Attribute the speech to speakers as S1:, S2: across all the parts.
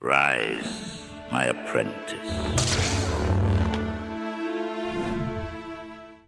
S1: Rise, my apprentice.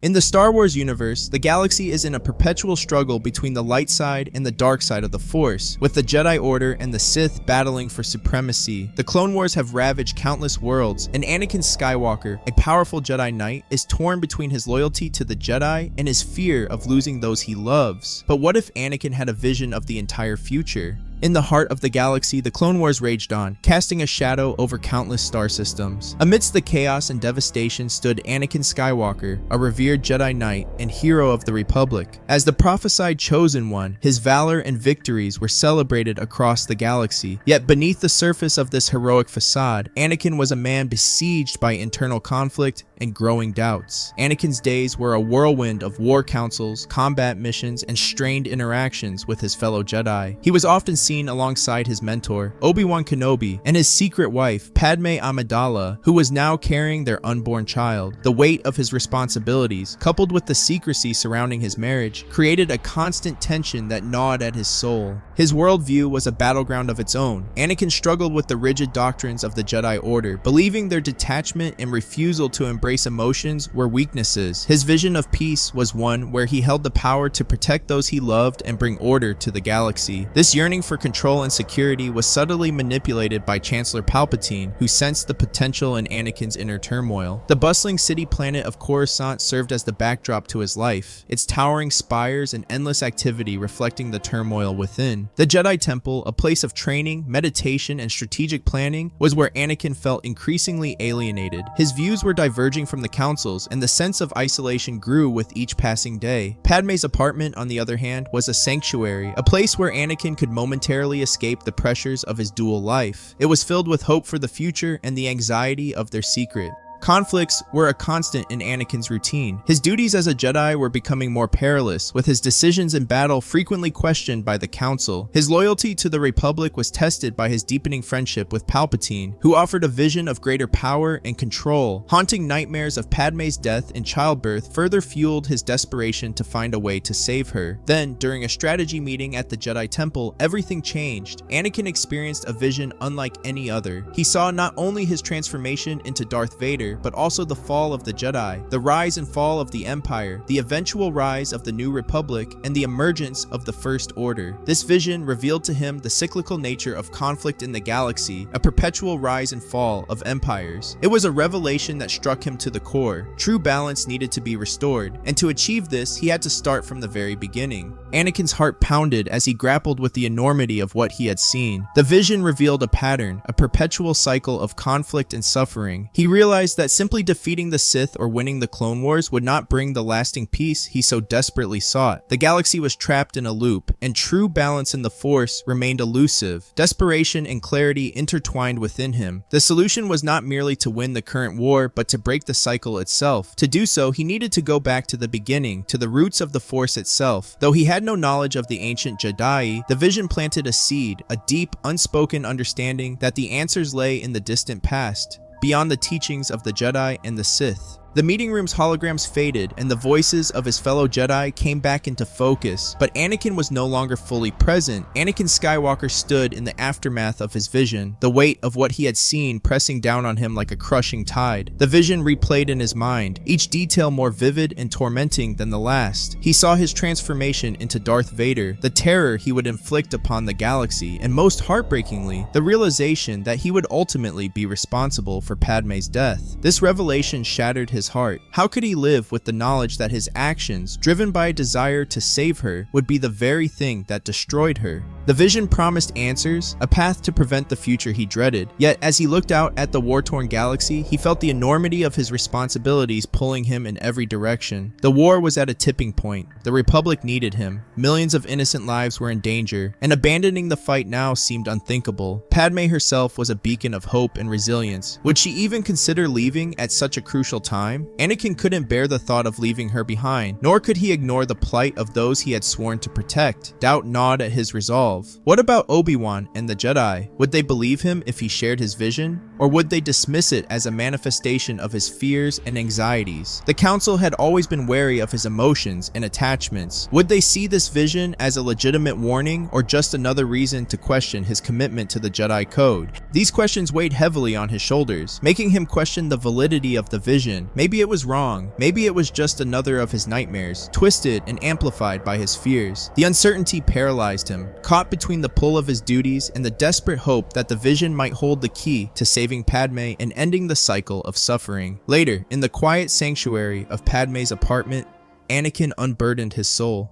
S2: In the Star Wars universe, the galaxy is in a perpetual struggle between the light side and the dark side of the Force, with the Jedi Order and the Sith battling for supremacy. The Clone Wars have ravaged countless worlds, and Anakin Skywalker, a powerful Jedi Knight, is torn between his loyalty to the Jedi and his fear of losing those he loves. But what if Anakin had a vision of the entire future? In the heart of the galaxy, the Clone Wars raged on, casting a shadow over countless star systems. Amidst the chaos and devastation stood Anakin Skywalker, a revered Jedi Knight and hero of the Republic. As the prophesied Chosen One, his valor and victories were celebrated across the galaxy. Yet beneath the surface of this heroic facade, Anakin was a man besieged by internal conflict and growing doubts. Anakin's days were a whirlwind of war councils, combat missions, and strained interactions with his fellow Jedi. He was often seen alongside his mentor, Obi-Wan Kenobi, and his secret wife, Padme Amidala, who was now carrying their unborn child. The weight of his responsibilities, coupled with the secrecy surrounding his marriage, created a constant tension that gnawed at his soul. His worldview was a battleground of its own. Anakin struggled with the rigid doctrines of the Jedi Order, believing their detachment and refusal to embrace emotions were weaknesses. His vision of peace was one where he held the power to protect those he loved and bring order to the galaxy. This yearning for control and security was subtly manipulated by Chancellor Palpatine, who sensed the potential in Anakin's inner turmoil. The bustling city planet of Coruscant served as the backdrop to his life, its towering spires and endless activity reflecting the turmoil within. The Jedi Temple, a place of training, meditation, and strategic planning, was where Anakin felt increasingly alienated. His views were diverging from the councils, and the sense of isolation grew with each passing day. Padme's apartment, on the other hand, was a sanctuary, a place where Anakin could momentarily escape the pressures of his dual life. It was filled with hope for the future and the anxiety of their secret. Conflicts were a constant in Anakin's routine. His duties as a Jedi were becoming more perilous, with his decisions in battle frequently questioned by the Council. His loyalty to the Republic was tested by his deepening friendship with Palpatine, who offered a vision of greater power and control. Haunting nightmares of Padme's death and childbirth further fueled his desperation to find a way to save her. Then, during a strategy meeting at the Jedi Temple, everything changed. Anakin experienced a vision unlike any other. He saw not only his transformation into Darth Vader, but also the fall of the Jedi, the rise and fall of the Empire, the eventual rise of the New Republic, and the emergence of the First Order. This vision revealed to him the cyclical nature of conflict in the galaxy, a perpetual rise and fall of empires. It was a revelation that struck him to the core. True balance needed to be restored, and to achieve this, he had to start from the very beginning. Anakin's heart pounded as he grappled with the enormity of what he had seen. The vision revealed a pattern, a perpetual cycle of conflict and suffering. He realized that simply defeating the Sith or winning the Clone Wars would not bring the lasting peace he so desperately sought. The galaxy was trapped in a loop, and true balance in the Force remained elusive. Desperation and clarity intertwined within him. The solution was not merely to win the current war, but to break the cycle itself. To do so, he needed to go back to the beginning, to the roots of the Force itself. Though he had no knowledge of the ancient Jedi, the vision planted a seed, a deep, unspoken understanding that the answers lay in the distant past, beyond the teachings of the Jedi and the Sith. The meeting room's holograms faded, and the voices of his fellow Jedi came back into focus, but Anakin was no longer fully present. Anakin Skywalker stood in the aftermath of his vision, the weight of what he had seen pressing down on him like a crushing tide. The vision replayed in his mind, each detail more vivid and tormenting than the last. He saw his transformation into Darth Vader, the terror he would inflict upon the galaxy, and most heartbreakingly, the realization that he would ultimately be responsible for Padme's death. This revelation shattered his heart. How could he live with the knowledge that his actions, driven by a desire to save her, would be the very thing that destroyed her? The vision promised answers, a path to prevent the future he dreaded. Yet, as he looked out at the war-torn galaxy, he felt the enormity of his responsibilities pulling him in every direction. The war was at a tipping point. The Republic needed him. Millions of innocent lives were in danger, and abandoning the fight now seemed unthinkable. Padme herself was a beacon of hope and resilience. Would she even consider leaving at such a crucial time? time? Anakin couldn't bear the thought of leaving her behind, nor could he ignore the plight of those he had sworn to protect. Doubt gnawed at his resolve. What about Obi-Wan and the Jedi? Would they believe him if he shared his vision? Or would they dismiss it as a manifestation of his fears and anxieties? The Council had always been wary of his emotions and attachments. Would they see this vision as a legitimate warning or just another reason to question his commitment to the Jedi Code? These questions weighed heavily on his shoulders, making him question the validity of the vision. Maybe it was wrong. Maybe it was just another of his nightmares, twisted and amplified by his fears. The uncertainty paralyzed him, caught between the pull of his duties and the desperate hope that the vision might hold the key to saving Padme and ending the cycle of suffering. Later, in the quiet sanctuary of Padme's apartment, Anakin unburdened his soul.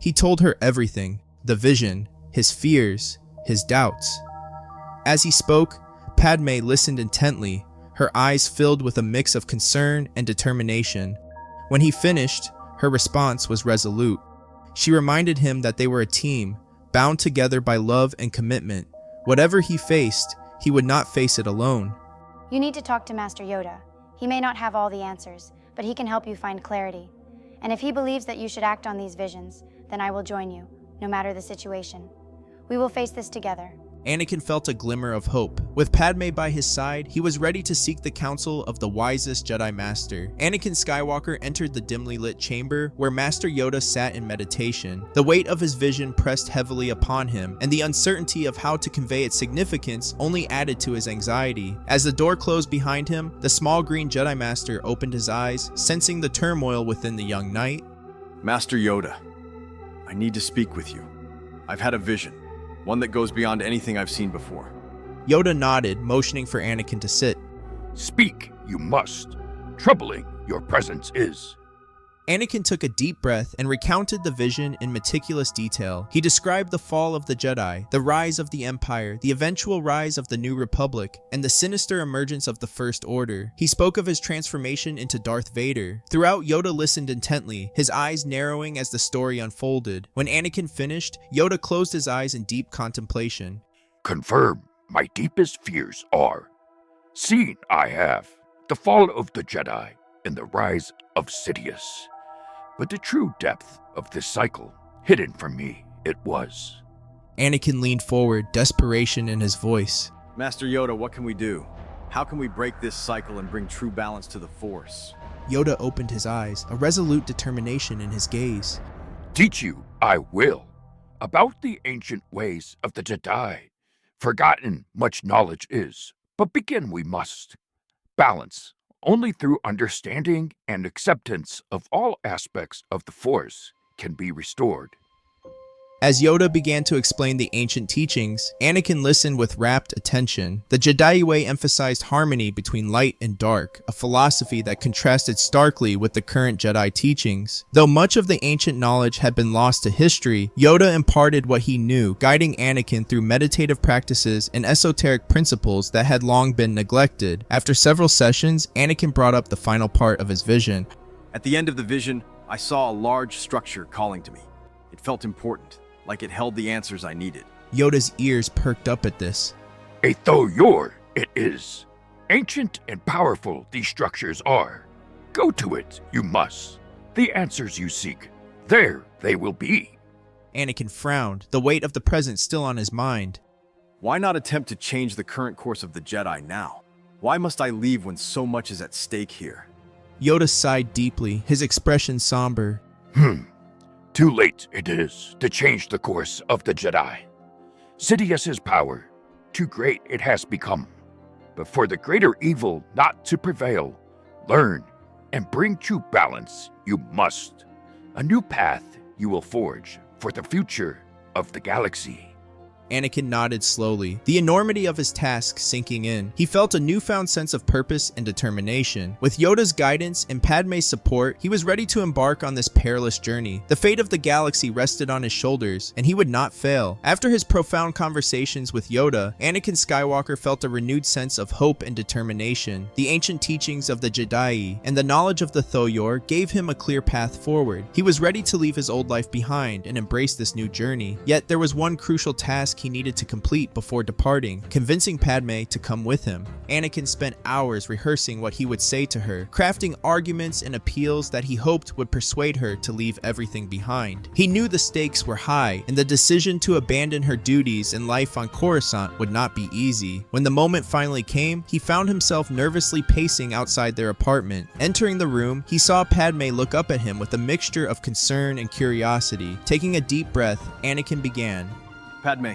S2: He told her everything: the vision, his fears, his doubts. As he spoke, Padme listened intently, her eyes filled with a mix of concern and determination. When he finished, her response was resolute. She reminded him that they were a team, bound together by love and commitment. Whatever he faced, he would not face it alone.
S3: You need to talk to Master Yoda. He may not have all the answers, but he can help you find clarity. And if he believes that you should act on these visions, then I will join you, no matter the situation. We will face this together.
S2: Anakin felt a glimmer of hope. With Padme by his side, he was ready to seek the counsel of the wisest Jedi Master. Anakin Skywalker entered the dimly lit chamber where Master Yoda sat in meditation. The weight of his vision pressed heavily upon him, and the uncertainty of how to convey its significance only added to his anxiety. As the door closed behind him, the small green Jedi Master opened his eyes, sensing the turmoil within the young knight.
S4: Master Yoda, I need to speak with you. I've had a vision. One that goes beyond anything I've seen before.
S2: Yoda nodded, motioning for Anakin to sit.
S1: Speak, you must. Troubling your presence is.
S2: Anakin took a deep breath and recounted the vision in meticulous detail. He described the fall of the Jedi, the rise of the Empire, the eventual rise of the New Republic, and the sinister emergence of the First Order. He spoke of his transformation into Darth Vader. Throughout, Yoda listened intently, his eyes narrowing as the story unfolded. When Anakin finished, Yoda closed his eyes in deep contemplation.
S1: Confirm my deepest fears are. Seen I have the fall of the Jedi and the rise of Sidious. But the true depth of this cycle, hidden from me, it was.
S2: Anakin leaned forward, desperation in his voice.
S4: Master Yoda, what can we do? How can we break this cycle and bring true balance to the Force?
S2: Yoda opened his eyes, a resolute determination in his gaze.
S1: Teach you, I will, about the ancient ways of the Jedi. Forgotten much knowledge is, but begin we must. Balance only through understanding and acceptance of all aspects of the Force can be restored.
S2: As Yoda began to explain the ancient teachings, Anakin listened with rapt attention. The Jedi way emphasized harmony between light and dark, a philosophy that contrasted starkly with the current Jedi teachings. Though much of the ancient knowledge had been lost to history, Yoda imparted what he knew, guiding Anakin through meditative practices and esoteric principles that had long been neglected. After several sessions, Anakin brought up the final part of his vision.
S4: At the end of the vision, I saw a large structure calling to me. It felt important, like it held the answers I needed.
S2: Yoda's ears perked up at this.
S1: A Thoyor it is. Ancient and powerful these structures are. Go to it, you must. The answers you seek, there they will be.
S2: Anakin frowned, the weight of the present still on his mind.
S4: Why not attempt to change the current course of the Jedi now? Why must I leave when so much is at stake here?
S2: Yoda sighed deeply, his expression somber.
S1: Too late it is to change the course of the Jedi. Sidious's power, too great it has become. But for the greater evil not to prevail, learn and bring true balance you must. A new path you will forge for the future of the galaxy.
S2: Anakin nodded slowly, the enormity of his task sinking in. He felt a newfound sense of purpose and determination. With Yoda's guidance and Padme's support, he was ready to embark on this perilous journey. The fate of the galaxy rested on his shoulders, and he would not fail. After his profound conversations with Yoda, Anakin Skywalker felt a renewed sense of hope and determination. The ancient teachings of the Jedi and the knowledge of the Thoyor gave him a clear path forward. He was ready to leave his old life behind and embrace this new journey. Yet there was one crucial task task he needed to complete before departing, convincing Padme to come with him. Anakin spent hours rehearsing what he would say to her, crafting arguments and appeals that he hoped would persuade her to leave everything behind. He knew the stakes were high, and the decision to abandon her duties and life on Coruscant would not be easy. When the moment finally came, he found himself nervously pacing outside their apartment. Entering the room, he saw Padme look up at him with a mixture of concern and curiosity. Taking a deep breath, Anakin began.
S4: Padme,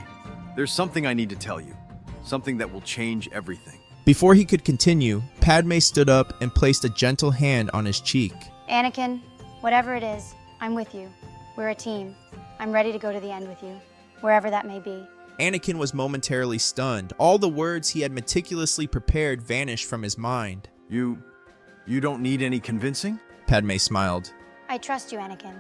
S4: there's something I need to tell you. Something that will change everything.
S2: Before he could continue, Padme stood up and placed a gentle hand on his cheek.
S3: Anakin, whatever it is, I'm with you. We're a team. I'm ready to go to the end with you, wherever that may be.
S2: Anakin was momentarily stunned. All the words he had meticulously prepared vanished from his mind.
S4: You don't need any convincing?
S2: Padme smiled.
S3: I trust you, Anakin.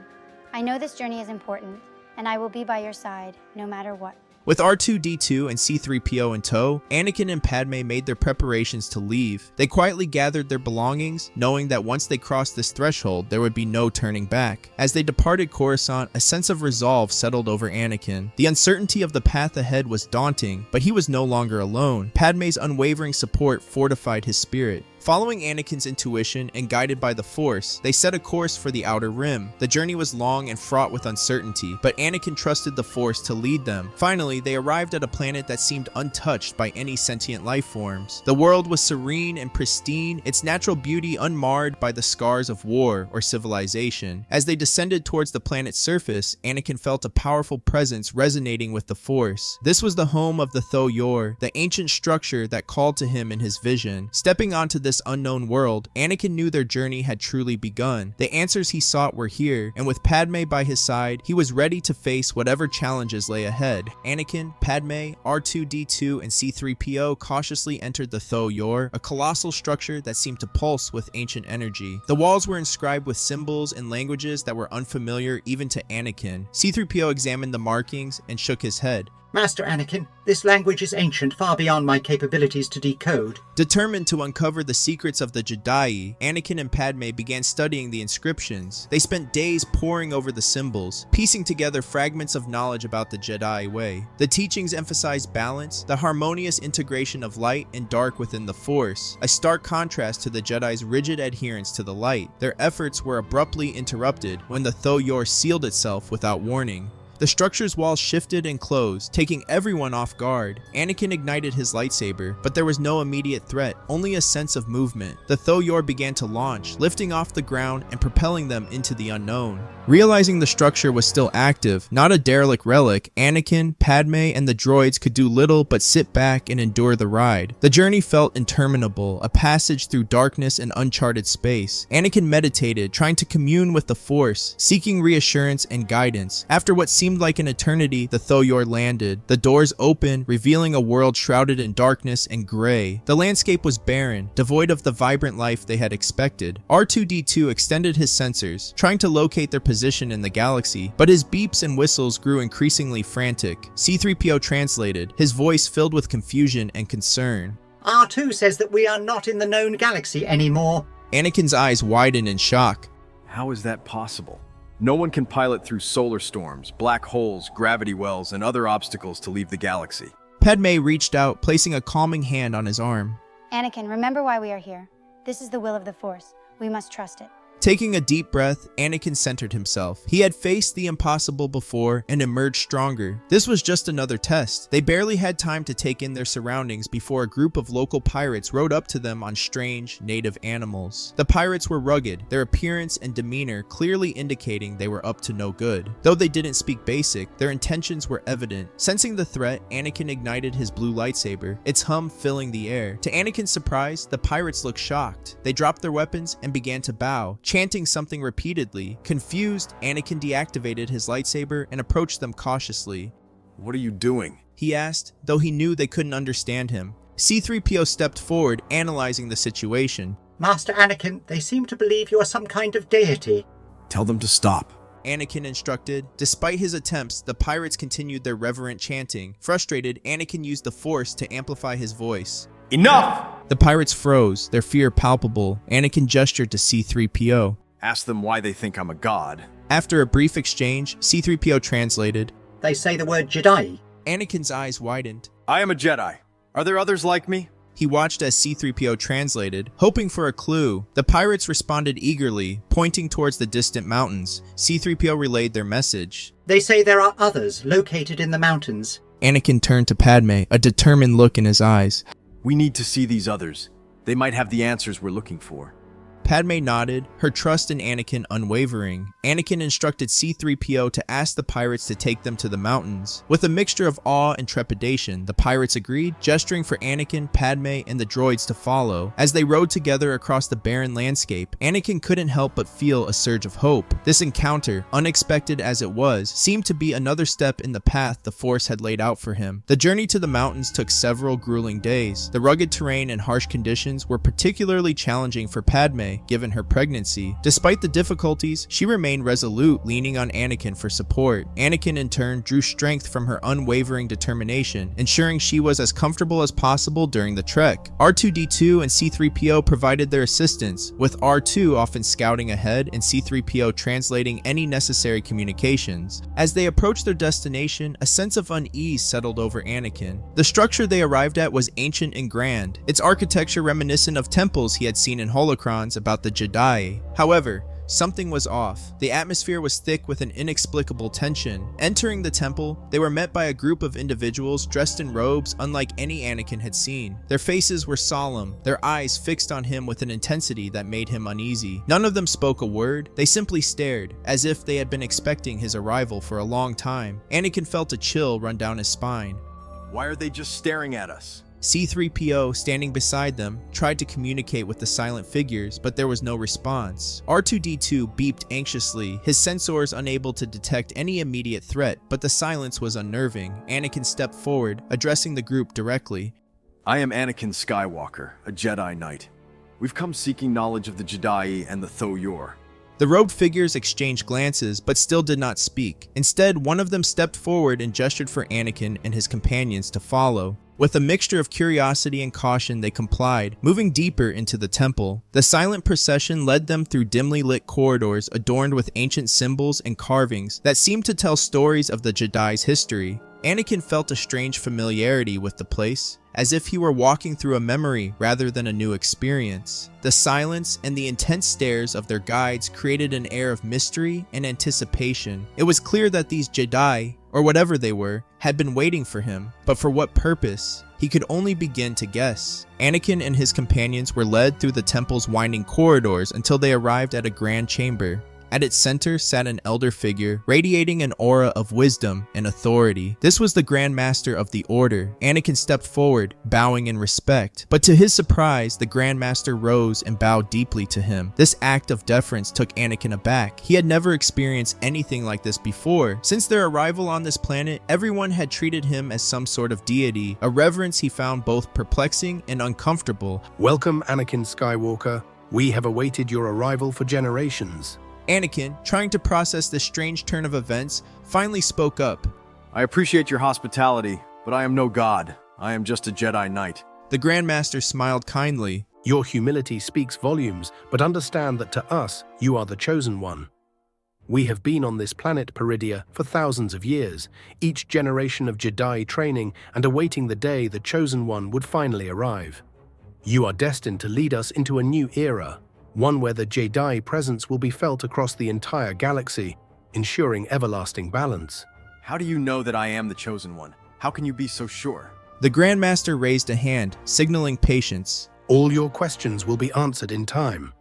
S3: I know this journey is important, and I will be by your side, no matter what.
S2: With R2-D2 and C-3PO in tow, Anakin and Padme made their preparations to leave. They quietly gathered their belongings, knowing that once they crossed this threshold, there would be no turning back. As they departed Coruscant, a sense of resolve settled over Anakin. The uncertainty of the path ahead was daunting, but he was no longer alone. Padme's unwavering support fortified his spirit. Following Anakin's intuition and guided by the Force, they set a course for the Outer Rim. The journey was long and fraught with uncertainty, but Anakin trusted the Force to lead them. Finally, they arrived at a planet that seemed untouched by any sentient life forms. The world was serene and pristine, its natural beauty unmarred by the scars of war or civilization. As they descended towards the planet's surface, Anakin felt a powerful presence resonating with the Force. This was the home of the Tho-Yor, the ancient structure that called to him in his vision. Stepping onto this unknown world, Anakin knew their journey had truly begun. The answers he sought were here, and with Padme by his side, he was ready to face whatever challenges lay ahead. Anakin, Padme, R2-D2, and C-3PO cautiously entered the Tho-Yor, a colossal structure that seemed to pulse with ancient energy. The walls were inscribed with symbols and languages that were unfamiliar even to Anakin. C-3PO examined the markings and shook his head.
S5: Master Anakin, this language is ancient, far beyond my capabilities to decode.
S2: Determined to uncover the secrets of the Jedi, Anakin and Padme began studying the inscriptions. They spent days poring over the symbols, piecing together fragments of knowledge about the Jedi way. The teachings emphasized balance, the harmonious integration of light and dark within the Force, a stark contrast to the Jedi's rigid adherence to the light. Their efforts were abruptly interrupted when the Tho-Yor sealed itself without warning. The structure's walls shifted and closed, taking everyone off guard. Anakin ignited his lightsaber, but there was no immediate threat, only a sense of movement. The Tho-Yor began to launch, lifting off the ground and propelling them into the unknown. Realizing the structure was still active, not a derelict relic, Anakin, Padme, and the droids could do little but sit back and endure the ride. The journey felt interminable, a passage through darkness and uncharted space. Anakin meditated, trying to commune with the Force, seeking reassurance and guidance. After what seemed like an eternity, the Tho-Yor landed. The doors opened, revealing a world shrouded in darkness and gray. The landscape was barren, devoid of the vibrant life they had expected. R2-D2 extended his sensors, trying to locate their position in the galaxy, but his beeps and whistles grew increasingly frantic. C-3PO translated, his voice filled with confusion and concern.
S5: R2 says that we are not in the known galaxy anymore.
S2: Anakin's eyes widened in shock.
S4: How is that possible? No one can pilot through solar storms, black holes, gravity wells, and other obstacles to leave the galaxy.
S2: Padme reached out, placing a calming hand on his arm.
S3: Anakin, remember why we are here. This is the will of the Force. We must trust it.
S2: Taking a deep breath, Anakin centered himself. He had faced the impossible before and emerged stronger. This was just another test. They barely had time to take in their surroundings before a group of local pirates rode up to them on strange, native animals. The pirates were rugged, their appearance and demeanor clearly indicating they were up to no good. Though they didn't speak basic, their intentions were evident. Sensing the threat, Anakin ignited his blue lightsaber, its hum filling the air. To Anakin's surprise, the pirates looked shocked. They dropped their weapons and began to bow, chanting something repeatedly. Confused, Anakin deactivated his lightsaber and approached them cautiously.
S4: What are you doing?
S2: He asked, though he knew they couldn't understand him. C-3PO stepped forward, analyzing the situation.
S5: Master Anakin, they seem to believe you are some kind of deity.
S4: Tell them to stop.
S2: Anakin instructed. Despite his attempts, the pirates continued their reverent chanting. Frustrated, Anakin used the Force to amplify his voice.
S4: Enough!
S2: The pirates froze, their fear palpable. Anakin gestured to C-3PO.
S4: Ask them why they think I'm a god.
S2: After a brief exchange, C-3PO translated.
S5: They say the word Jedi.
S2: Anakin's eyes widened.
S4: I am a Jedi. Are there others like me?
S2: He watched as C-3PO translated, hoping for a clue. The pirates responded eagerly, pointing towards the distant mountains. C-3PO relayed their message.
S5: They say there are others located in the mountains.
S2: Anakin turned to Padme, a determined look in his eyes.
S4: We need to see these others. They might have the answers we're looking for.
S2: Padme nodded, her trust in Anakin unwavering. Anakin instructed C-3PO to ask the pirates to take them to the mountains. With a mixture of awe and trepidation, the pirates agreed, gesturing for Anakin, Padme, and the droids to follow. As they rode together across the barren landscape, Anakin couldn't help but feel a surge of hope. This encounter, unexpected as it was, seemed to be another step in the path the Force had laid out for him. The journey to the mountains took several grueling days. The rugged terrain and harsh conditions were particularly challenging for Padme, given her pregnancy. Despite the difficulties, she remained resolute, leaning on Anakin for support. Anakin in turn drew strength from her unwavering determination, ensuring she was as comfortable as possible during the trek. R2-D2 and C-3PO provided their assistance, with R2 often scouting ahead and C-3PO translating any necessary communications. As they approached their destination, a sense of unease settled over Anakin. The structure they arrived at was ancient and grand, its architecture reminiscent of temples he had seen in holocrons about the Jedi. However, something was off. The atmosphere was thick with an inexplicable tension. Entering the temple, they were met by a group of individuals dressed in robes unlike any Anakin had seen. Their faces were solemn, their eyes fixed on him with an intensity that made him uneasy. None of them spoke a word, they simply stared, as if they had been expecting his arrival for a long time. Anakin felt a chill run down his spine.
S4: Why are they just staring at us?
S2: C-3PO, standing beside them, tried to communicate with the silent figures, but there was no response. R2-D2 beeped anxiously, his sensors unable to detect any immediate threat, but the silence was unnerving. Anakin stepped forward, addressing the group directly.
S4: I am Anakin Skywalker, a Jedi Knight. We've come seeking knowledge of the Jedi and the Thoyor.
S2: The robed figures exchanged glances, but still did not speak. Instead, one of them stepped forward and gestured for Anakin and his companions to follow. With a mixture of curiosity and caution, they complied, moving deeper into the temple. The silent procession led them through dimly lit corridors adorned with ancient symbols and carvings that seemed to tell stories of the Jedi's history. Anakin felt a strange familiarity with the place, as if he were walking through a memory rather than a new experience. The silence and the intense stares of their guides created an air of mystery and anticipation. It was clear that these Jedi, or whatever they were, had been waiting for him, but for what purpose? He could only begin to guess. Anakin and his companions were led through the temple's winding corridors until they arrived at a grand chamber. At its center sat an elder figure, radiating an aura of wisdom and authority. This was the Grand Master of the Order. Anakin stepped forward, bowing in respect. But to his surprise, the Grand Master rose and bowed deeply to him. This act of deference took Anakin aback. He had never experienced anything like this before. Since their arrival on this planet, everyone had treated him as some sort of deity, a reverence he found both perplexing and uncomfortable.
S6: Welcome, Anakin Skywalker. We have awaited your arrival for generations.
S2: Anakin, trying to process this strange turn of events, finally spoke up.
S4: I appreciate your hospitality, but I am no god. I am just a Jedi Knight.
S2: The Grand Master smiled kindly.
S6: Your humility speaks volumes, but understand that to us, you are the chosen one. We have been on this planet Peridia for thousands of years, each generation of Jedi training and awaiting the day the chosen one would finally arrive. You are destined to lead us into a new era, one where the Jedi presence will be felt across the entire galaxy, ensuring everlasting balance.
S4: How do you know that I am the chosen one? How can you be so sure?
S2: The Grand Master raised a hand, signaling patience.
S6: All your questions will be answered in time.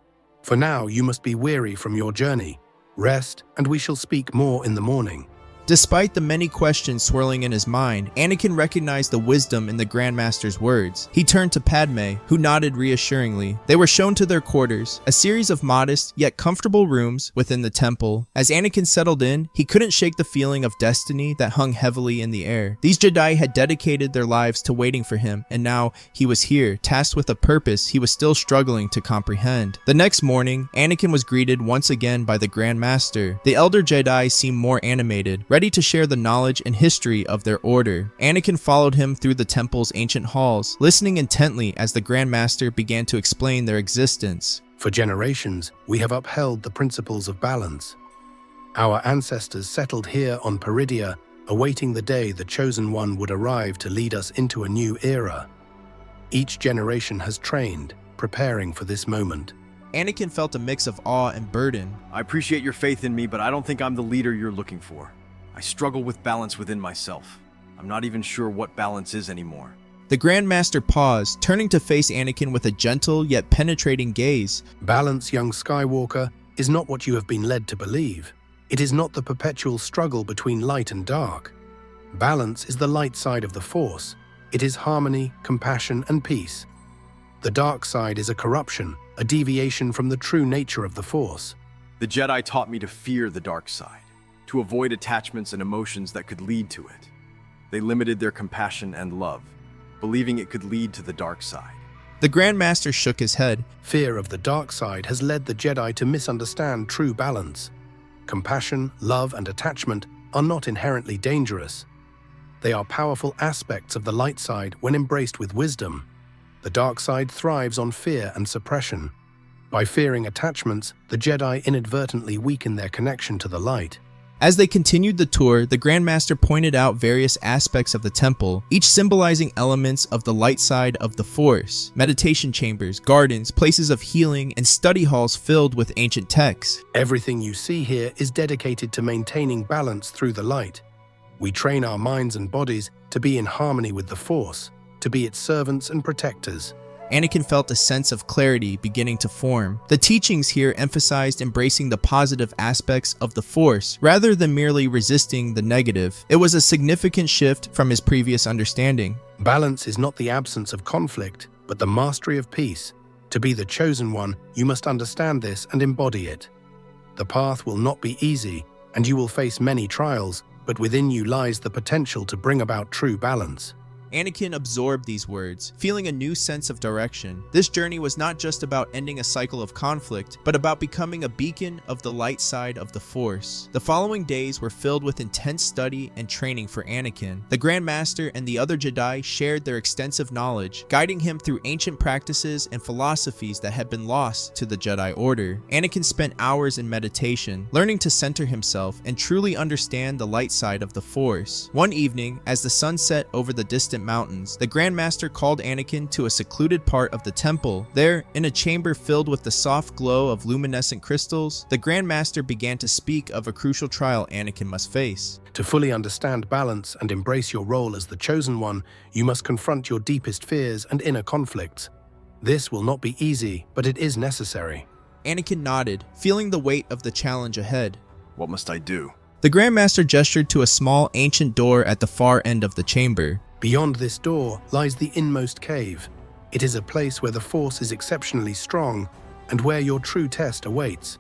S6: For now, you must be weary from your journey. Rest, and we shall speak more in the morning.
S2: Despite the many questions swirling in his mind, Anakin recognized the wisdom in the Grand Master's words. He turned to Padme, who nodded reassuringly. They were shown to their quarters, a series of modest yet comfortable rooms within the temple. As Anakin settled in, he couldn't shake the feeling of destiny that hung heavily in the air. These Jedi had dedicated their lives to waiting for him, and now he was here, tasked with a purpose he was still struggling to comprehend. The next morning, Anakin was greeted once again by the Grand Master. The elder Jedi seemed more animated, ready to share the knowledge and history of their order. Anakin followed him through the temple's ancient halls, listening intently as the Grand Master began to explain their existence.
S6: For generations, we have upheld the principles of balance. Our ancestors settled here on Peridia, awaiting the day the Chosen One would arrive to lead us into a new era. Each generation has trained, preparing for this moment.
S2: Anakin felt a mix of awe and burden.
S4: I appreciate your faith in me, but I don't think I'm the leader you're looking for. I struggle with balance within myself. I'm not even sure what balance is anymore.
S2: The Grand Master paused, turning to face Anakin with a gentle yet penetrating gaze.
S6: Balance, young Skywalker, is not what you have been led to believe. It is not the perpetual struggle between light and dark. Balance is the light side of the Force. It is harmony, compassion, and peace. The dark side is a corruption, a deviation from the true nature of the Force.
S4: The Jedi taught me to fear the dark side, to avoid attachments and emotions that could lead to it. They limited their compassion and love, believing it could lead to the dark side.
S2: The Grand Master shook his head.
S6: Fear of the dark side has led the Jedi to misunderstand true balance. Compassion, love, and attachment are not inherently dangerous. They are powerful aspects of the light side when embraced with wisdom. The dark side thrives on fear and suppression. By fearing attachments, the Jedi inadvertently weaken their connection to the light.
S2: As they continued the tour, the Grand Master pointed out various aspects of the temple, each symbolizing elements of the light side of the Force. Meditation chambers, gardens, places of healing, and study halls filled with ancient texts.
S6: Everything you see here is dedicated to maintaining balance through the light. We train our minds and bodies to be in harmony with the Force, to be its servants and protectors.
S2: Anakin felt a sense of clarity beginning to form. The teachings here emphasized embracing the positive aspects of the Force, rather than merely resisting the negative. It was a significant shift from his previous understanding.
S6: Balance is not the absence of conflict, but the mastery of peace. To be the Chosen One, you must understand this and embody it. The path will not be easy, and you will face many trials, but within you lies the potential to bring about true balance.
S2: Anakin absorbed these words, feeling a new sense of direction. This journey was not just about ending a cycle of conflict, but about becoming a beacon of the light side of the Force. The following days were filled with intense study and training for Anakin. The Grand Master and the other Jedi shared their extensive knowledge, guiding him through ancient practices and philosophies that had been lost to the Jedi Order. Anakin spent hours in meditation, learning to center himself and truly understand the light side of the Force. One evening, as the sun set over the distant mountains, the Grand Master called Anakin to a secluded part of the temple. There, in a chamber filled with the soft glow of luminescent crystals, the Grand Master began to speak of a crucial trial Anakin must face.
S6: To fully understand balance and embrace your role as the Chosen One, you must confront your deepest fears and inner conflicts. This will not be easy, but it is necessary.
S2: Anakin nodded, feeling the weight of the challenge ahead.
S4: What must I do?
S2: The Grand Master gestured to a small ancient door at the far end of the chamber.
S6: Beyond this door lies the inmost cave. It is a place where the Force is exceptionally strong and where your true test awaits.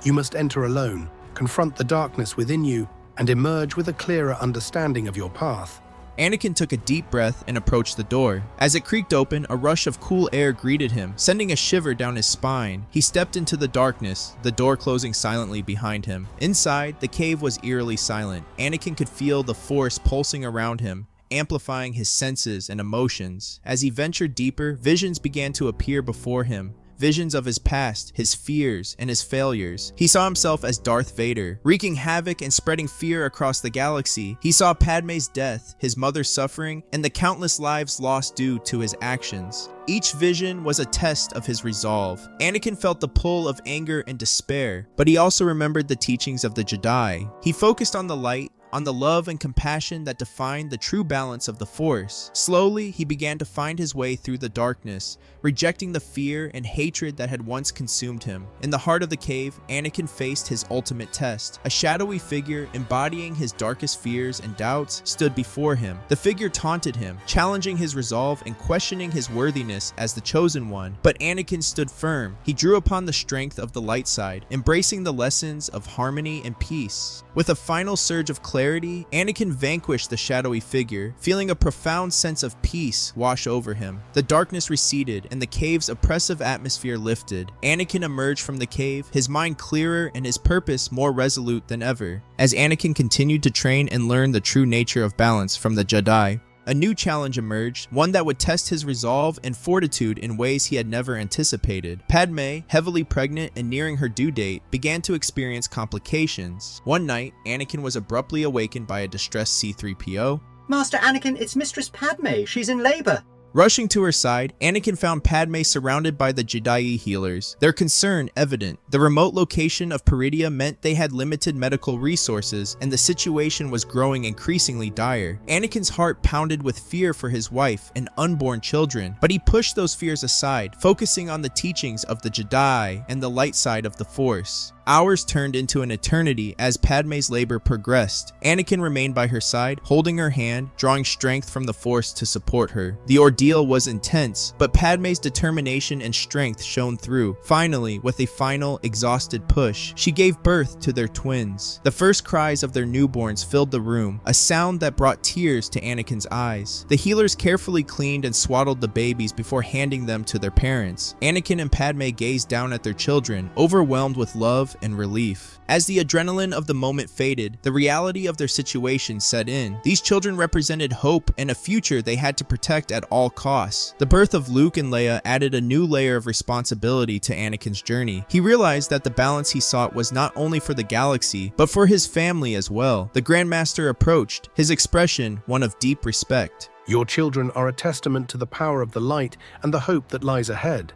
S6: You must enter alone, confront the darkness within you, and emerge with a clearer understanding of your path.
S2: Anakin took a deep breath and approached the door. As it creaked open, a rush of cool air greeted him, sending a shiver down his spine. He stepped into the darkness, the door closing silently behind him. Inside, the cave was eerily silent. Anakin could feel the Force pulsing around him, amplifying his senses and emotions. As he ventured deeper, visions began to appear before him. Visions of his past, his fears, and his failures. He saw himself as Darth Vader, wreaking havoc and spreading fear across the galaxy. He saw Padme's death, his mother's suffering, and the countless lives lost due to his actions. Each vision was a test of his resolve. Anakin felt the pull of anger and despair, but he also remembered the teachings of the Jedi. He focused on the light, on the love and compassion that defined the true balance of the Force. Slowly, he began to find his way through the darkness, rejecting the fear and hatred that had once consumed him. In the heart of the cave, Anakin faced his ultimate test. A shadowy figure embodying his darkest fears and doubts stood before him. The figure taunted him, challenging his resolve and questioning his worthiness as the Chosen One. But Anakin stood firm. He drew upon the strength of the light side, embracing the lessons of harmony and peace. With a final surge of clarity, Anakin vanquished the shadowy figure, feeling a profound sense of peace wash over him. The darkness receded, and the cave's oppressive atmosphere lifted. Anakin emerged from the cave, his mind clearer and his purpose more resolute than ever. As Anakin continued to train and learn the true nature of balance from the Jedi, a new challenge emerged, one that would test his resolve and fortitude in ways he had never anticipated. Padme, heavily pregnant and nearing her due date, began to experience complications. One night, Anakin was abruptly awakened by a distressed C-3PO.
S5: Master Anakin, it's Mistress Padme. She's in labor.
S2: Rushing to her side, Anakin found Padme surrounded by the Jedi healers, their concern evident. The remote location of Peridia meant they had limited medical resources, and the situation was growing increasingly dire. Anakin's heart pounded with fear for his wife and unborn children, but he pushed those fears aside, focusing on the teachings of the Jedi and the light side of the Force. Hours turned into an eternity as Padme's labor progressed. Anakin remained by her side, holding her hand, drawing strength from the Force to support her. The ordeal was intense, but Padme's determination and strength shone through. Finally, with a final, exhausted push, she gave birth to their twins. The first cries of their newborns filled the room, a sound that brought tears to Anakin's eyes. The healers carefully cleaned and swaddled the babies before handing them to their parents. Anakin and Padme gazed down at their children, overwhelmed with love and relief. As the adrenaline of the moment faded, the reality of their situation set in. These children represented hope and a future they had to protect at all costs. The birth of Luke and Leia added a new layer of responsibility to Anakin's journey. He realized that the balance he sought was not only for the galaxy, but for his family as well. The Grand Master approached, his expression one of deep respect.
S6: Your children are a testament to the power of the light and the hope that lies ahead.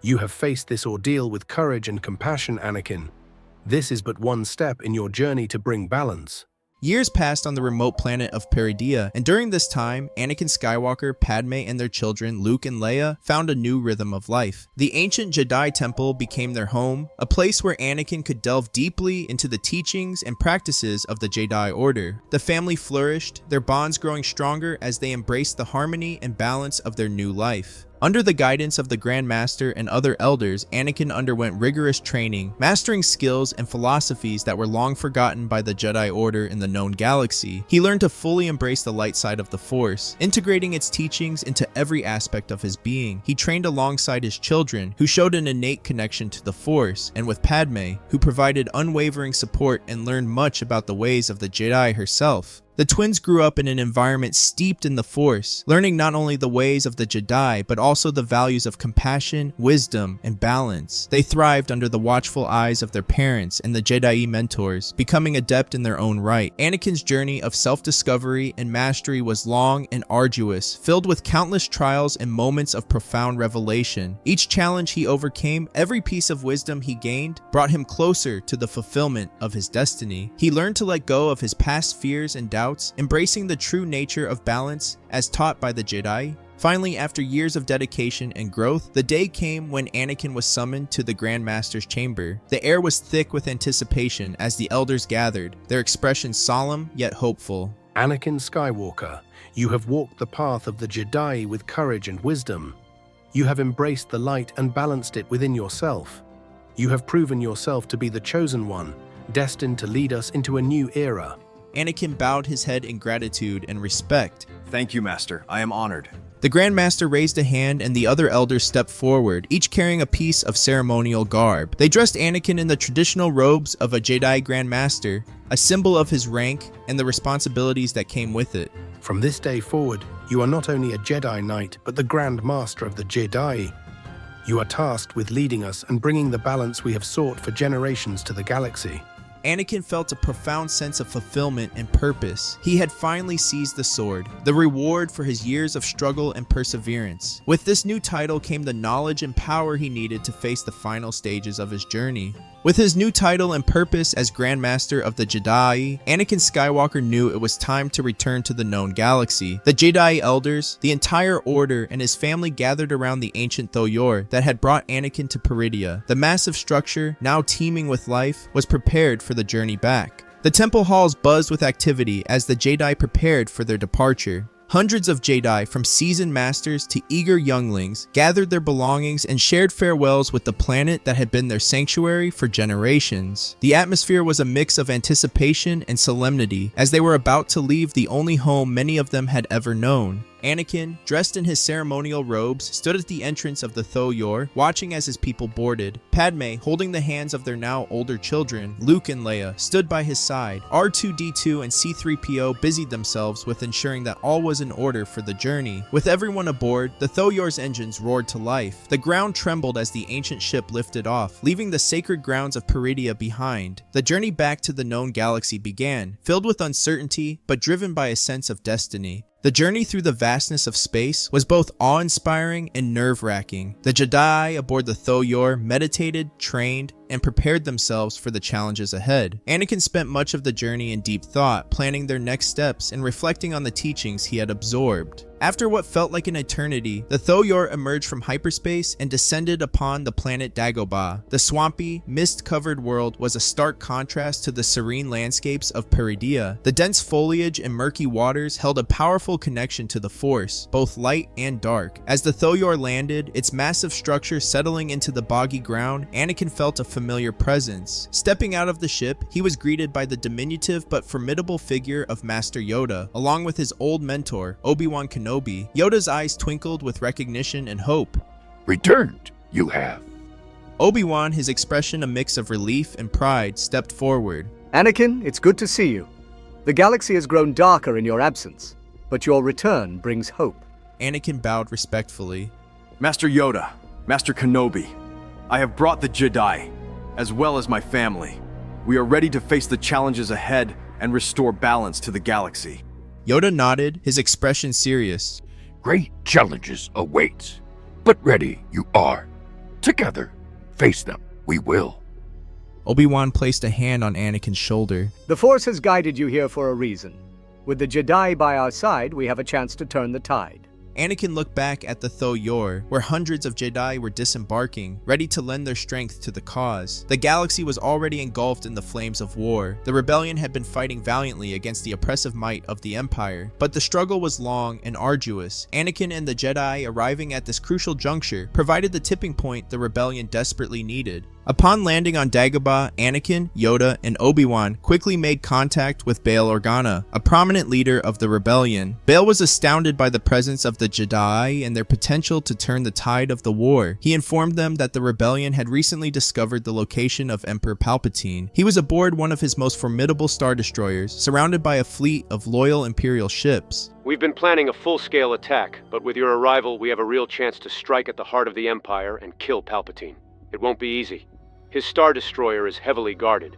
S6: You have faced this ordeal with courage and compassion, Anakin. This is but one step in your journey to bring balance.
S2: Years passed on the remote planet of Peridia, and during this time, Anakin Skywalker, Padme, and their children, Luke and Leia, found a new rhythm of life. The ancient Jedi Temple became their home, a place where Anakin could delve deeply into the teachings and practices of the Jedi Order. The family flourished, their bonds growing stronger as they embraced the harmony and balance of their new life. Under the guidance of the Grand Master and other elders, Anakin underwent rigorous training, mastering skills and philosophies that were long forgotten by the Jedi Order in the known galaxy. He learned to fully embrace the light side of the Force, integrating its teachings into every aspect of his being. He trained alongside his children, who showed an innate connection to the Force, and with Padme, who provided unwavering support and learned much about the ways of the Jedi herself. The twins grew up in an environment steeped in the Force, learning not only the ways of the Jedi, but also the values of compassion, wisdom, and balance. They thrived under the watchful eyes of their parents and the Jedi mentors, becoming adept in their own right. Anakin's journey of self-discovery and mastery was long and arduous, filled with countless trials and moments of profound revelation. Each challenge he overcame, every piece of wisdom he gained, brought him closer to the fulfillment of his destiny. He learned to let go of his past fears and doubts, embracing the true nature of balance as taught by the Jedi. Finally, after years of dedication and growth, the day came when Anakin was summoned to the Grand Master's chamber. The air was thick with anticipation as the elders gathered, their expressions solemn yet hopeful.
S6: Anakin Skywalker, you have walked the path of the Jedi with courage and wisdom. You have embraced the light and balanced it within yourself. You have proven yourself to be the chosen one, destined to lead us into a new era.
S2: Anakin bowed his head in gratitude and respect.
S4: Thank you, Master. I am honored.
S2: The Grand Master raised a hand and the other elders stepped forward, each carrying a piece of ceremonial garb. They dressed Anakin in the traditional robes of a Jedi Grand Master, a symbol of his rank and the responsibilities that came with it.
S6: From this day forward, you are not only a Jedi Knight, but the Grand Master of the Jedi. You are tasked with leading us and bringing the balance we have sought for generations to the galaxy.
S2: Anakin felt a profound sense of fulfillment and purpose. He had finally seized the sword, the reward for his years of struggle and perseverance. With this new title came the knowledge and power he needed to face the final stages of his journey. With his new title and purpose as Grand Master of the Jedi, Anakin Skywalker knew it was time to return to the known galaxy. The Jedi Elders, the entire Order, and his family gathered around the ancient Thoyor that had brought Anakin to Peridia. The massive structure, now teeming with life, was prepared for the journey back. The temple halls buzzed with activity as the Jedi prepared for their departure. Hundreds of Jedi, from seasoned masters to eager younglings, gathered their belongings and shared farewells with the planet that had been their sanctuary for generations. The atmosphere was a mix of anticipation and solemnity as they were about to leave the only home many of them had ever known. Anakin, dressed in his ceremonial robes, stood at the entrance of the Thoyor, watching as his people boarded. Padme, holding the hands of their now older children, Luke and Leia, stood by his side. R2-D2 and C-3PO busied themselves with ensuring that all was in order for the journey. With everyone aboard, the Thoyor's engines roared to life. The ground trembled as the ancient ship lifted off, leaving the sacred grounds of Peridia behind. The journey back to the known galaxy began, filled with uncertainty, but driven by a sense of destiny. The journey through the vastness of space was both awe-inspiring and nerve-wracking. The Jedi aboard the Thoyor meditated, trained, and prepared themselves for the challenges ahead. Anakin spent much of the journey in deep thought, planning their next steps and reflecting on the teachings he had absorbed. After what felt like an eternity, the Thoyor emerged from hyperspace and descended upon the planet Dagobah. The swampy, mist-covered world was a stark contrast to the serene landscapes of Peridia. The dense foliage and murky waters held a powerful connection to the Force, both light and dark. As the Thoyor landed, its massive structure settling into the boggy ground, Anakin felt a familiar presence. Stepping out of the ship, he was greeted by the diminutive but formidable figure of Master Yoda, along with his old mentor, Obi-Wan Kenobi. Yoda's eyes twinkled with recognition and hope.
S1: Returned, you have.
S2: Obi-Wan, his expression a mix of relief and pride, stepped forward.
S7: Anakin, it's good to see you. The galaxy has grown darker in your absence, but your return brings hope.
S2: Anakin bowed respectfully.
S4: Master Yoda, Master Kenobi, I have brought the Jedi, as well as my family. We are ready to face the challenges ahead and restore balance to the galaxy.
S2: Yoda nodded, his expression serious.
S1: Great challenges await, but ready you are. Together, face them, we will.
S2: Obi-Wan placed a hand on Anakin's shoulder.
S7: The Force has guided you here for a reason. With the Jedi by our side, we have a chance to turn the tide.
S2: Anakin looked back at the Thoyor, where hundreds of Jedi were disembarking, ready to lend their strength to the cause. The galaxy was already engulfed in the flames of war. The rebellion had been fighting valiantly against the oppressive might of the Empire, but the struggle was long and arduous. Anakin and the Jedi arriving at this crucial juncture provided the tipping point the rebellion desperately needed. Upon landing on Dagobah, Anakin, Yoda, and Obi-Wan quickly made contact with Bail Organa, a prominent leader of the rebellion. Bail was astounded by the presence of the Jedi and their potential to turn the tide of the war. He informed them that the rebellion had recently discovered the location of Emperor Palpatine. He was aboard one of his most formidable Star Destroyers, surrounded by a fleet of loyal Imperial ships.
S8: We've been planning a full-scale attack, but with your arrival, we have a real chance to strike at the heart of the Empire and kill Palpatine. It won't be easy. His Star Destroyer is heavily guarded.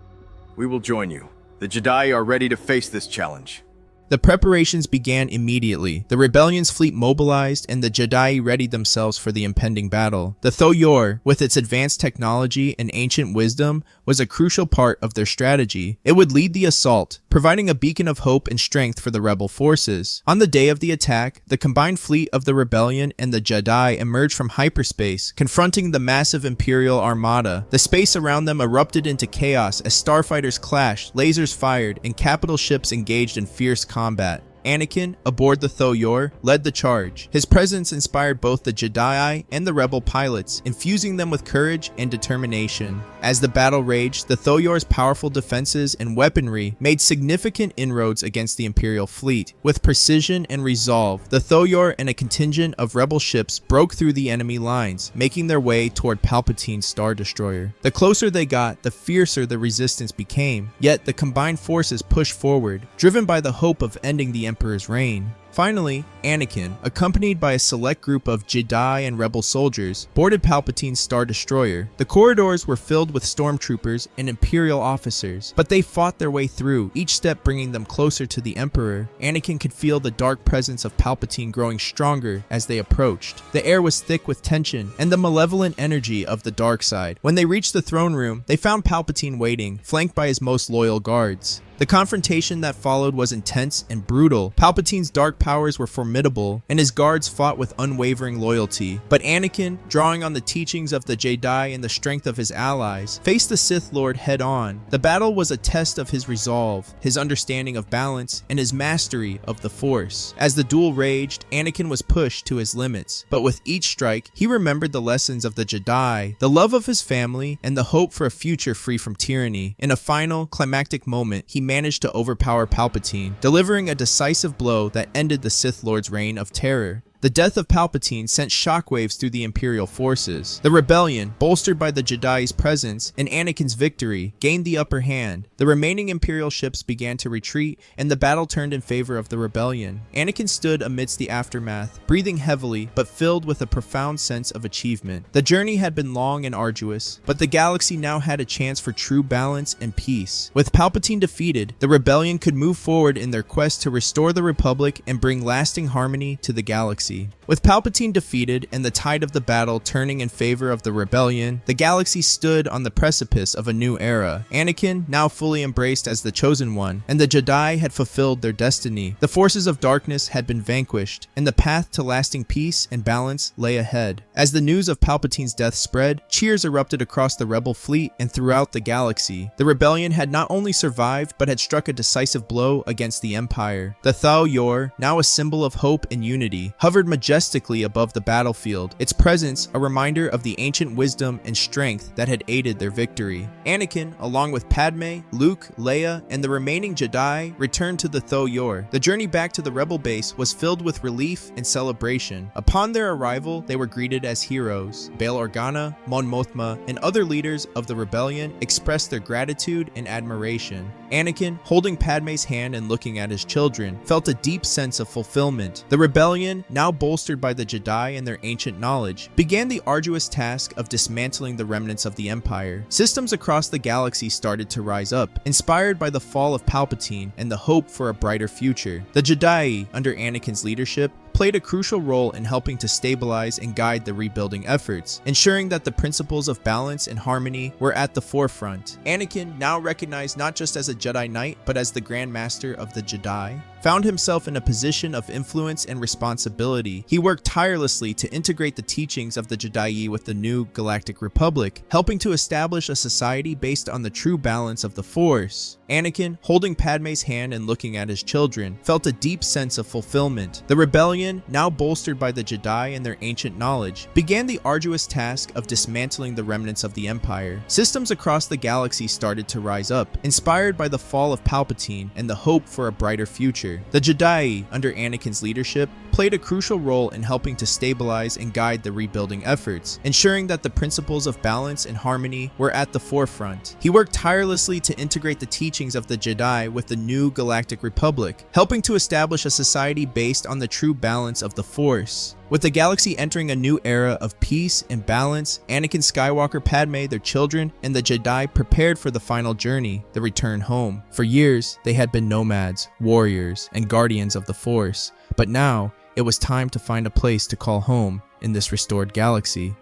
S4: We will join you. The Jedi are ready to face this challenge.
S2: The preparations began immediately. The rebellion's fleet mobilized, and the Jedi readied themselves for the impending battle. The Thoyor, with its advanced technology and ancient wisdom, was a crucial part of their strategy. It would lead the assault, providing a beacon of hope and strength for the rebel forces. On the day of the attack, the combined fleet of the rebellion and the Jedi emerged from hyperspace, confronting the massive Imperial armada. The space around them erupted into chaos as starfighters clashed, lasers fired, and capital ships engaged in fierce combat. Anakin, aboard the Thoyor, led the charge. His presence inspired both the Jedi and the rebel pilots, infusing them with courage and determination. As the battle raged, the Thoyor's powerful defenses and weaponry made significant inroads against the Imperial fleet. With precision and resolve, the Thoyor and a contingent of rebel ships broke through the enemy lines, making their way toward Palpatine's Star Destroyer. The closer they got, the fiercer the resistance became, yet the combined forces pushed forward, driven by the hope of ending the Emperor's reign. Finally, Anakin, accompanied by a select group of Jedi and rebel soldiers, boarded Palpatine's Star Destroyer. The corridors were filled with stormtroopers and Imperial officers, but they fought their way through, each step bringing them closer to the Emperor. Anakin could feel the dark presence of Palpatine growing stronger as they approached. The air was thick with tension and the malevolent energy of the dark side. When they reached the throne room, they found Palpatine waiting, flanked by his most loyal guards. The confrontation that followed was intense and brutal. Palpatine's dark powers were formidable, and his guards fought with unwavering loyalty. But Anakin, drawing on the teachings of the Jedi and the strength of his allies, faced the Sith Lord head-on. The battle was a test of his resolve, his understanding of balance, and his mastery of the Force. As the duel raged, Anakin was pushed to his limits, but with each strike, he remembered the lessons of the Jedi, the love of his family, and the hope for a future free from tyranny. In a final, climactic moment, he managed to overpower Palpatine, delivering a decisive blow that ended ended the Sith Lord's reign of terror. The death of Palpatine sent shockwaves through the Imperial forces. The rebellion, bolstered by the Jedi's presence and Anakin's victory, gained the upper hand. The remaining Imperial ships began to retreat, and the battle turned in favor of the rebellion. Anakin stood amidst the aftermath, breathing heavily but filled with a profound sense of achievement. The journey had been long and arduous, but the galaxy now had a chance for true balance and peace. With Palpatine defeated, the rebellion could move forward in their quest to restore the Republic and bring lasting harmony to the galaxy. With Palpatine defeated and the tide of the battle turning in favor of the rebellion, the galaxy stood on the precipice of a new era. Anakin, now fully embraced as the Chosen One, and the Jedi had fulfilled their destiny. The forces of darkness had been vanquished, and the path to lasting peace and balance lay ahead. As the news of Palpatine's death spread, cheers erupted across the rebel fleet and throughout the galaxy. The rebellion had not only survived, but had struck a decisive blow against the Empire. The Thal Yor, now a symbol of hope and unity, hovered majestically above the battlefield, its presence a reminder of the ancient wisdom and strength that had aided their victory. Anakin, along with Padme, Luke, Leia, and the remaining Jedi, returned to the Thal Yor. The journey back to the rebel base was filled with relief and celebration. Upon their arrival, they were greeted as heroes. Bail Organa, Mon Mothma, and other leaders of the rebellion expressed their gratitude and admiration. Anakin, holding Padme's hand and looking at his children, felt a deep sense of fulfillment. The rebellion, now bolstered by the Jedi and their ancient knowledge, began the arduous task of dismantling the remnants of the Empire. Systems across the galaxy started to rise up, inspired by the fall of Palpatine and the hope for a brighter future. The Jedi, under Anakin's leadership, played a crucial role in helping to stabilize and guide the rebuilding efforts, ensuring that the principles of balance and harmony were at the forefront. Anakin, now recognized not just as a Jedi Knight, but as the Grand Master of the Jedi, found himself in a position of influence and responsibility. He worked tirelessly to integrate the teachings of the Jedi with the new Galactic Republic, helping to establish a society based on the true balance of the Force. Anakin, holding Padme's hand and looking at his children, felt a deep sense of fulfillment. The rebellion, now bolstered by the Jedi and their ancient knowledge, began the arduous task of dismantling the remnants of the Empire. Systems across the galaxy started to rise up, inspired by the fall of Palpatine and the hope for a brighter future. The Jedi, under Anakin's leadership, played a crucial role in helping to stabilize and guide the rebuilding efforts, ensuring that the principles of balance and harmony were at the forefront. He worked tirelessly to integrate the teachings of the Jedi with the new Galactic Republic, helping to establish a society based on the true balance of the Force. With the galaxy entering a new era of peace and balance, Anakin Skywalker, Padme, their children, and the Jedi prepared for the final journey, the return home. For years, they had been nomads, warriors, and guardians of the Force, but now it was time to find a place to call home in this restored galaxy.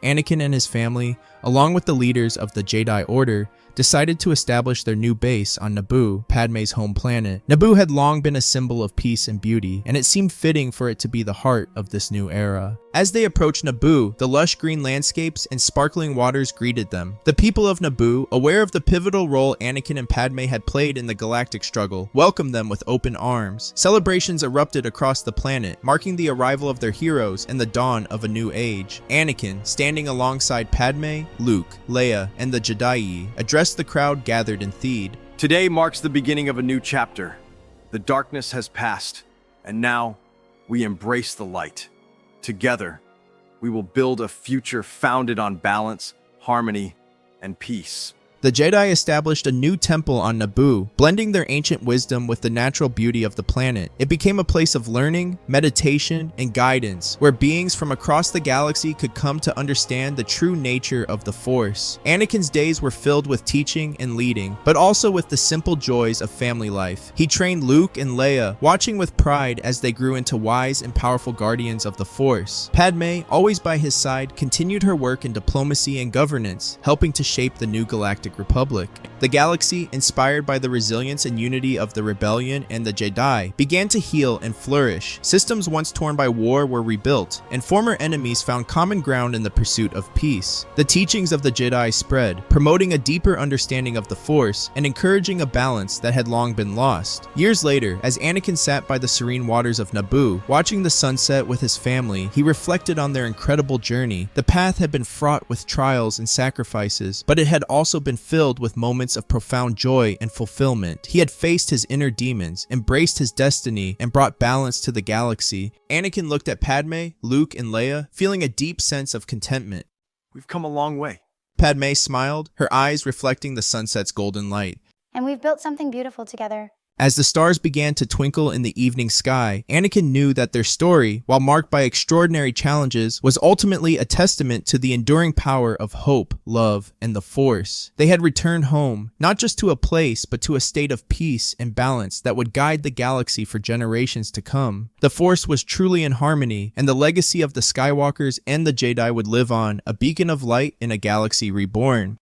S2: Anakin and his family, along with the leaders of the Jedi Order, decided to establish their new base on Naboo, Padme's home planet. Naboo had long been a symbol of peace and beauty, and it seemed fitting for it to be the heart of this new era. As they approached Naboo, the lush green landscapes and sparkling waters greeted them. The people of Naboo, aware of the pivotal role Anakin and Padme had played in the galactic struggle, welcomed them with open arms. Celebrations erupted across the planet, marking the arrival of their heroes and the dawn of a new age. Anakin, standing alongside Padme, Luke, Leia, and the Jedi, addressed the crowd gathered in Theed.
S4: Today marks the beginning of a new chapter. The darkness has passed, and now we embrace the light. Together, we will build a future founded on balance, harmony, and peace.
S2: The Jedi established a new temple on Naboo, blending their ancient wisdom with the natural beauty of the planet. It became a place of learning, meditation, and guidance, where beings from across the galaxy could come to understand the true nature of the Force. Anakin's days were filled with teaching and leading, but also with the simple joys of family life. He trained Luke and Leia, watching with pride as they grew into wise and powerful guardians of the Force. Padme, always by his side, continued her work in diplomacy and governance, helping to shape the new Galactic Republic. The galaxy, inspired by the resilience and unity of the rebellion and the Jedi, began to heal and flourish. Systems once torn by war were rebuilt, and former enemies found common ground in the pursuit of peace. The teachings of the Jedi spread, promoting a deeper understanding of the Force and encouraging a balance that had long been lost. Years later, as Anakin sat by the serene waters of Naboo, watching the sunset with his family, he reflected on their incredible journey. The path had been fraught with trials and sacrifices, but it had also been been filled with moments of profound joy and fulfillment. He had faced his inner demons, embraced his destiny, and brought balance to the galaxy. Anakin looked at Padme, Luke, and Leia, feeling a deep sense of contentment.
S4: We've come a long way.
S2: Padme smiled, her eyes reflecting the sunset's golden light.
S3: And we've built something beautiful together.
S2: As the stars began to twinkle in the evening sky, Anakin knew that their story, while marked by extraordinary challenges, was ultimately a testament to the enduring power of hope, love, and the Force. They had returned home, not just to a place, but to a state of peace and balance that would guide the galaxy for generations to come. The Force was truly in harmony, and the legacy of the Skywalkers and the Jedi would live on, a beacon of light in a galaxy reborn.